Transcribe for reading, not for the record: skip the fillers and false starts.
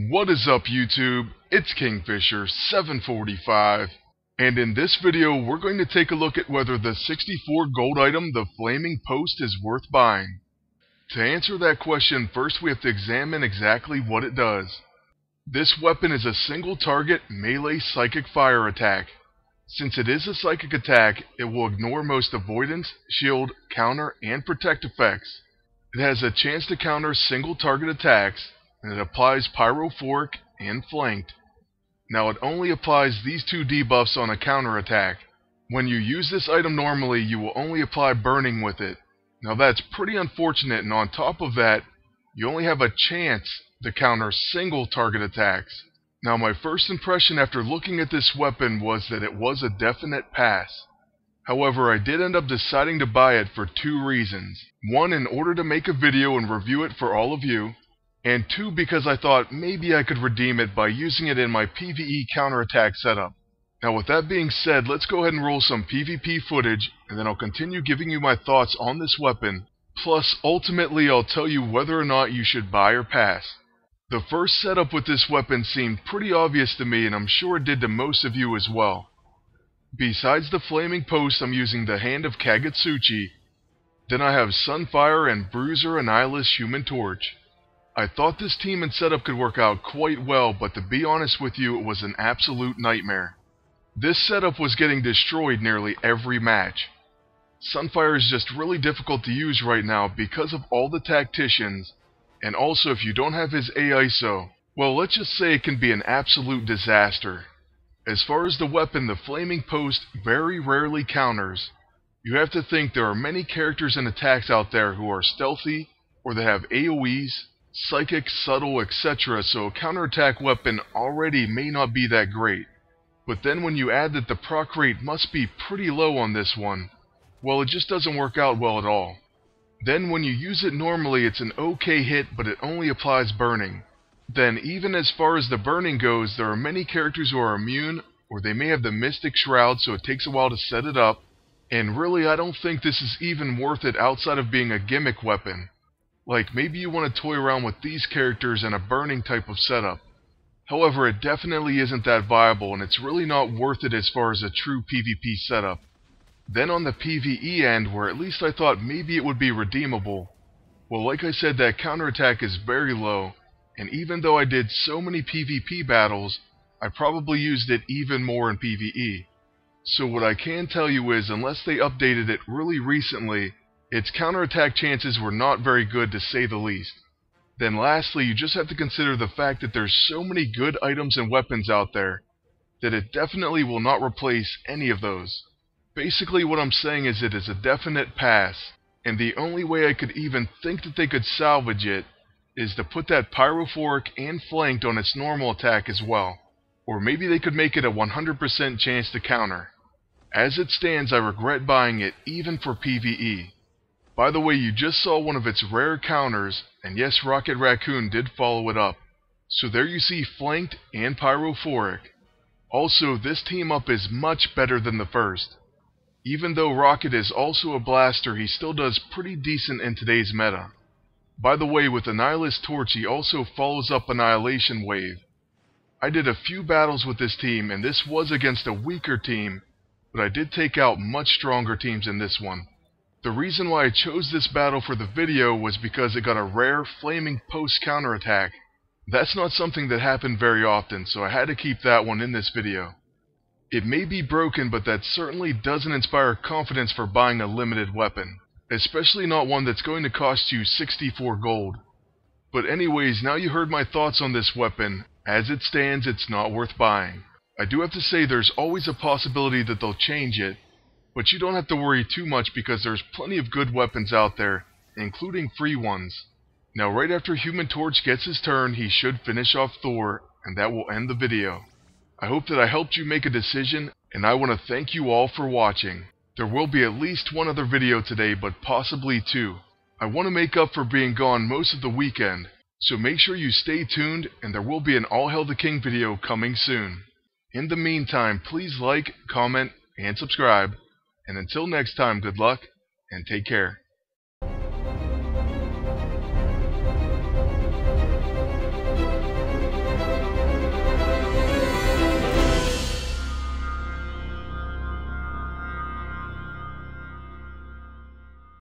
What is up, YouTube? It's Kingfisher745, and in this video we're going to take a look at whether the 64 gold item, the Flaming Post, is worth buying. To answer that question, first we have to examine exactly what it does. This weapon is a single target melee psychic fire attack. Since it is a psychic attack, it will ignore most avoidance, shield, counter, and protect effects. It has a chance to counter single target attacks, and it applies Pyrophoric and Flanked. Now it only applies these two debuffs on a counter attack. When you use this item normally, you will only apply Burning with it. Now that's pretty unfortunate, and on top of that, you only have a chance to counter single target attacks. Now my first impression after looking at this weapon was that it was a definite pass. However, I did end up deciding to buy it for two reasons. One, in order to make a video and review it for all of you, and two, because I thought maybe I could redeem it by using it in my PvE counterattack setup. Now with that being said, let's go ahead and roll some PvP footage, and then I'll continue giving you my thoughts on this weapon, plus ultimately I'll tell you whether or not you should buy or pass. The first setup with this weapon seemed pretty obvious to me, and I'm sure it did to most of you as well. Besides the Flaming Post, I'm using the Hand of Kagutsuchi. Then I have Sunfire and Bruiser Annihilus Human Torch. I thought this team and setup could work out quite well, but to be honest with you, it was an absolute nightmare. This setup was getting destroyed nearly every match. Sunfire is just really difficult to use right now because of all the tacticians, and also if you don't have his AISO, well, let's just say it can be an absolute disaster. As far as the weapon, the Flaming Post very rarely counters. You have to think there are many characters and attacks out there who are stealthy, or that have AoEs, psychic, subtle, etc., so a counterattack weapon already may not be that great. But then when you add that the proc rate must be pretty low on this one, well, it just doesn't work out well at all. Then when you use it normally, it's an okay hit, but it only applies burning. Then even as far as the burning goes, there are many characters who are immune, or they may have the Mystic Shroud, so it takes a while to set it up, and really I don't think this is even worth it outside of being a gimmick weapon. Like, maybe you want to toy around with these characters in a burning type of setup. However, it definitely isn't that viable, and it's really not worth it as far as a true PvP setup. Then on the PvE end, where at least I thought maybe it would be redeemable, well, like I said, that counterattack is very low, and even though I did so many PvP battles, I probably used it even more in PvE. So what I can tell you is, unless they updated it really recently, its counterattack chances were not very good, to say the least. Then lastly, you just have to consider the fact that there's so many good items and weapons out there that it definitely will not replace any of those. Basically what I'm saying is it is a definite pass, and the only way I could even think that they could salvage it is to put that Pyrophoric and Flanked on its normal attack as well. Or maybe they could make it a 100% chance to counter. As it stands, I regret buying it even for PvE. By the way, you just saw one of its rare counters, and yes, Rocket Raccoon did follow it up. So there you see Flanked and Pyrophoric. Also, this team up is much better than the first. Even though Rocket is also a blaster, he still does pretty decent in today's meta. By the way, with Annihilus Torch, he also follows up Annihilation Wave. I did a few battles with this team, and this was against a weaker team, but I did take out much stronger teams in this one. The reason why I chose this battle for the video was because it got a rare Flaming Post counterattack. That's not something that happened very often, so I had to keep that one in this video. It may be broken, but that certainly doesn't inspire confidence for buying a limited weapon, especially not one that's going to cost you 64 gold. But anyways, now you heard my thoughts on this weapon. As it stands, it's not worth buying. I do have to say there's always a possibility that they'll change it, but you don't have to worry too much because there's plenty of good weapons out there, including free ones. Now right after Human Torch gets his turn, he should finish off Thor, and that will end the video. I hope that I helped you make a decision, and I want to thank you all for watching. There will be at least one other video today, but possibly two. I want to make up for being gone most of the weekend, so make sure you stay tuned, and there will be an All Hail the King video coming soon. In the meantime, please like, comment, and subscribe. And until next time, good luck, and take care.